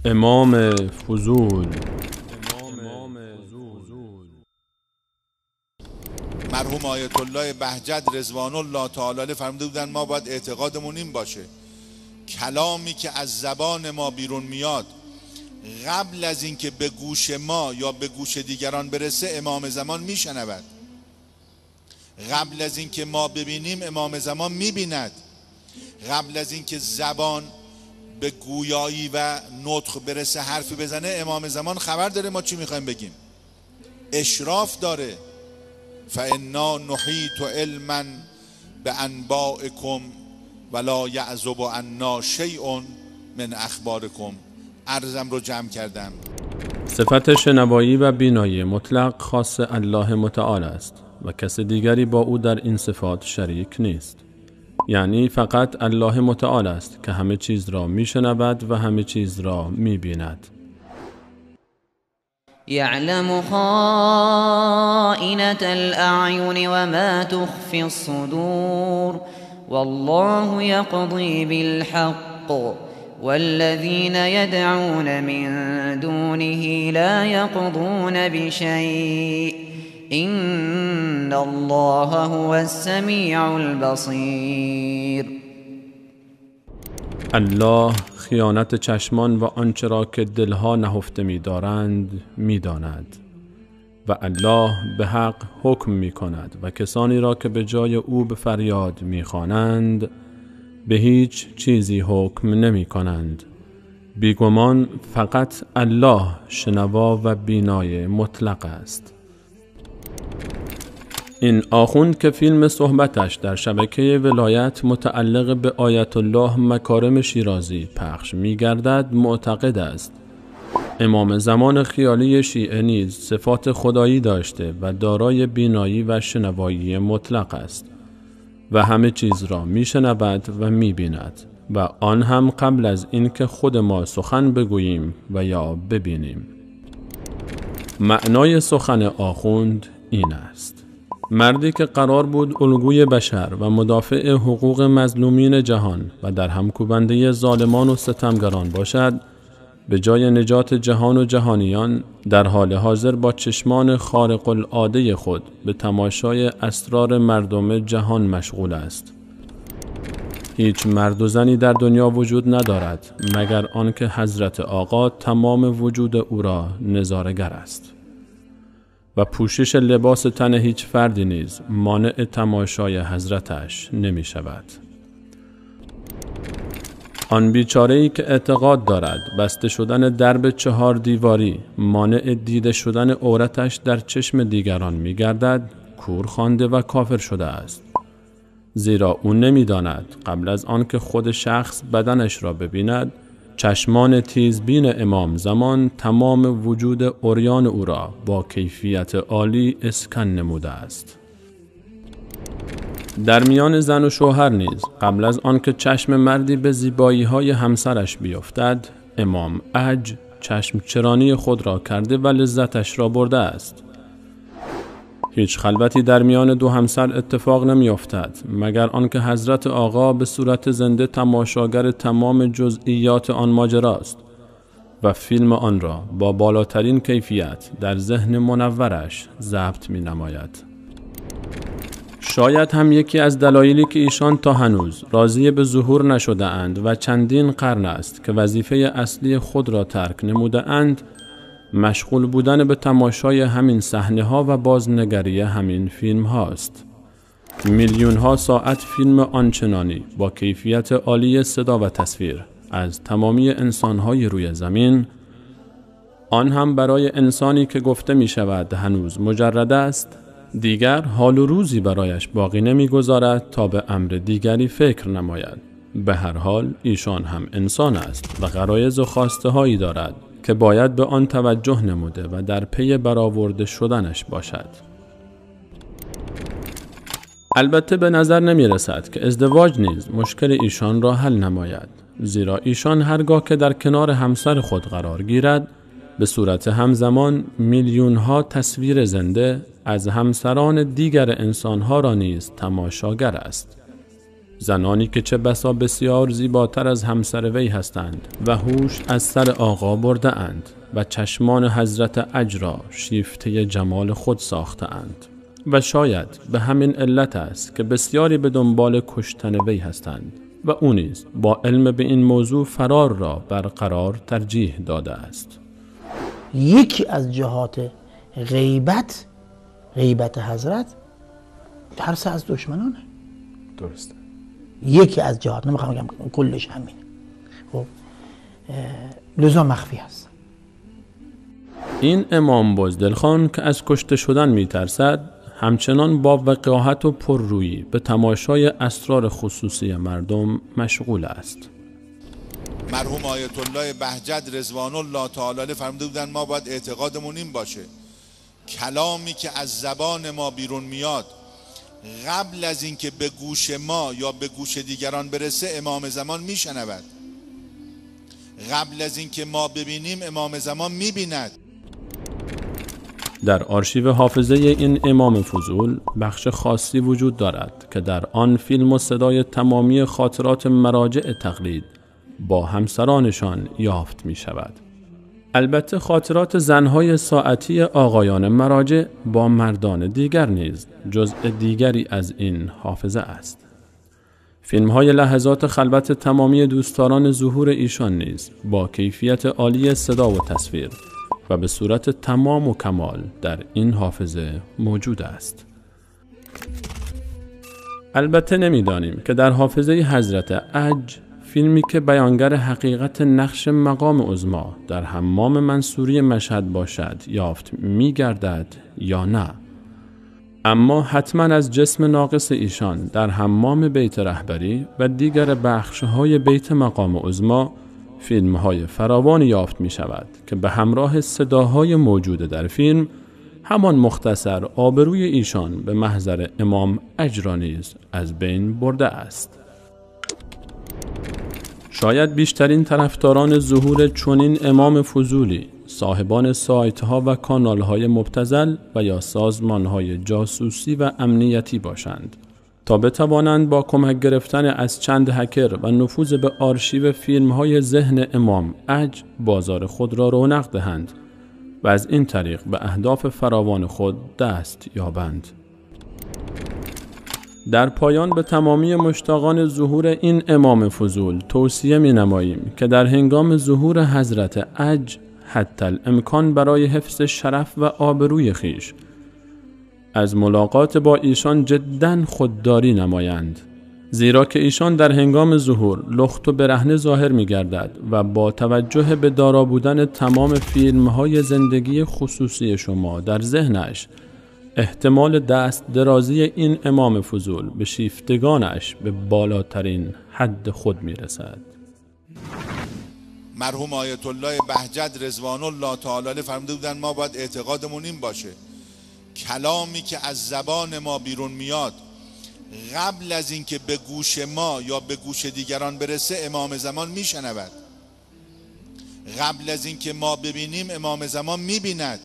امام فضول. مرحوم آیت الله بهجت رضوان الله تعالی علیه فرموده بودن ما باید اعتقادمون این باشه کلامی که از زبان ما بیرون میاد قبل از اینکه به گوش ما یا به گوش دیگران برسه امام زمان میشنود، قبل از اینکه ما ببینیم امام زمان میبیند، قبل از اینکه زبان به گویایی و نطق برسه حرفی بزنه امام زمان خبر داره ما چی میخوایم بگیم، اشراف داره. فانا نحیط علما بانبائکم ولا یعزب عنا شیء من اخبارکم. عرضم رو جمع کردم. صفت شنوایی و بینایی مطلق خاص الله متعال است و کس دیگری با او در این صفات شریک نیست. یعنی فقط الله متعال است که همه چیز را میشنود و همه چیز را میبیند. يعلم خائنة الأعين وما تخفي الصدور والله يقضي بالحق والذين يدعون من دونه لا يقضون بشيء إن الله هو السميع البصير. الله خیانت چشمان و آنچه را که دلها نهفته می‌دارند می‌داند و الله به حق حکم می‌کند و کسانی را که به جای او به فریاد می‌خوانند به هیچ چیزی حکم نمی‌کنند. بیگمان فقط الله شنوا و بینای مطلق است. این آخوند که فیلم صحبتش در شبکه ولایت متعلق به آیت الله مکارم شیرازی پخش می‌گردد معتقد است امام زمان خیالی شیعه نیز صفات خدایی داشته و دارای بینایی و شنوایی مطلق است و همه چیز را می‌شنود و می‌بیند و آن هم قبل از اینکه خود ما سخن بگوییم و یا ببینیم. معنای سخن آخوند این است: مردی که قرار بود الگوی بشر و مدافع حقوق مظلومین جهان و در همکوبنده ظالمان و ستمگران باشد، به جای نجات جهان و جهانیان در حال حاضر با چشمان خارق العاده خود به تماشای اسرار مردم جهان مشغول است. هیچ مرد و زنی در دنیا وجود ندارد مگر آنکه حضرت آقا تمام وجود او را نظاره‌گر است و پوشش لباس تن هیچ فردی نیز مانع تماشای حضرتش نمی شود. آن بیچاره‌ای که اعتقاد دارد بسته شدن درب 4 دیواری مانع دیده شدن عورتش در چشم دیگران می گردد، کور خوانده و کافر شده است. زیرا او نمی داند قبل از آن که خود شخص بدنش را ببیند، چشمان تیزبین امام زمان تمام وجود عریان او را با کیفیت عالی اسکن نموده است. در میان زن و شوهر نیز قبل از آن که چشم مردی به زیبایی های همسرش بیفتد، امام عج چشم چرانی خود را کرده و لذتش را برده است. هیچ خلوتی در میان دو همسر اتفاق نمی افتد مگر آنکه حضرت آقا به صورت زنده تماشاگر تمام جزئیات آن ماجراست و فیلم آن را با بالاترین کیفیت در ذهن منورش ضبط می نماید. شاید هم یکی از دلایلی که ایشان تا هنوز راضی به ظهور نشده اند و چندین قرن است که وظیفه اصلی خود را ترک نموده اند، مشغول بودن به تماشای همین صحنه ها و بازنگری همین فیلم هاست. میلیون ها ساعت فیلم آنچنانی با کیفیت عالی صدا و تصویر از تمامی انسان های روی زمین، آن هم برای انسانی که گفته می شود هنوز مجرد است، دیگر حال و روزی برایش باقی نمی گذارد تا به امر دیگری فکر نماید. به هر حال ایشان هم انسان است و غرایز و خواسته هایی دارد که باید به آن توجه نموده و در پی برآورده شدنش باشد. البته به نظر نمی رسد که ازدواج نیز مشکل ایشان را حل نماید، زیرا ایشان هرگاه که در کنار همسر خود قرار گیرد به صورت همزمان میلیون ها تصویر زنده از همسران دیگر انسانها را نیز تماشاگر است. زنانی که چه بسا بسیار زیباتر از همسر وی هستند و هوش از سر آقا برده اند و چشمان حضرت عج را شیفته جمال خود ساخته اند و شاید به همین علت است که بسیاری به دنبال کشتن وی هستند و او نیز با علم به این موضوع فرار را برقرار ترجیح داده است. یکی از جهات غیبت حضرت ترس از دشمنانه. درسته. یکی از جهات، نمیخوام بگم کلش همینه. خب لذا مخفی هست. این امام بزدل خان که از کشته شدن میترسد همچنان با وقاحت و پررویی به تماشای اسرار خصوصی مردم مشغول است. مرحوم آیت الله بهجت رضوان الله تعالی علیه فرموده بودن ما باید اعتقادمون این باشه کلامی که از زبان ما بیرون میاد قبل از اینکه به گوش ما یا به گوش دیگران برسه امام زمان میشنود، قبل از اینکه ما ببینیم امام زمان میبیند. در آرشیو حافظه این امام فضول بخش خاصی وجود دارد که در آن فیلم و صدای تمامی خاطرات مراجع تقلید با همسرانشان یافت می شود. البته خاطرات زنهای ساعتی آقایان مراجع با مردان دیگر نیز جزء دیگری از این حافظه است. فیلم‌های لحظات خلوت تمامی دوستداران ظهور ایشان نیز با کیفیت عالی صدا و تصویر و به صورت تمام و کمال در این حافظه موجود است. البته نمی‌دانیم که در حافظه حضرت عج فیلمی که بیانگر حقیقت نقش مقام عظمی در حمام منصوری مشهد باشد یافت می‌گردد یا نه. اما حتما از جسم ناقص ایشان در حمام بیت رهبری و دیگر بخش‌های بیت مقام عظمی فیلم‌های فراوانی یافت می‌شود که به همراه صداهای موجود در فیلم همان مختصر آبروی ایشان به محضر امام عج را نیز از بین برده است. شاید بیشترین طرفداران ظهور چنین امام فضولی صاحبان سایت‌ها و کانال‌های مبتذل و یا سازمان‌های جاسوسی و امنیتی باشند تا بتوانند با کمک گرفتن از چند هکر و نفوذ به آرشیو فیلم‌های ذهن امام عج بازار خود را رونق دهند و از این طریق به اهداف فراوان خود دست یابند. در پایان به تمامی مشتاقان ظهور این امام فضول توصیه می‌نماییم که در هنگام ظهور حضرت عج حتی الامکان برای حفظ شرف و آبروی خویش از ملاقات با ایشان جداً خودداری نمایند، زیرا که ایشان در هنگام ظهور لخت و برهنه ظاهر می‌گردد و با توجه به دارا بودن تمام فیلم‌های زندگی خصوصی شما در ذهنش احتمال دست درازی این امام فضول به شیفتگانش به بالاترین حد خود میرسد. مرحوم آیت الله بهجت رضوان الله تعالی علیه فرموده بودن ما باید اعتقادمون این باشه کلامی که از زبان ما بیرون میاد قبل از اینکه به گوش ما یا به گوش دیگران برسه امام زمان میشنود، قبل از اینکه ما ببینیم امام زمان میبیند.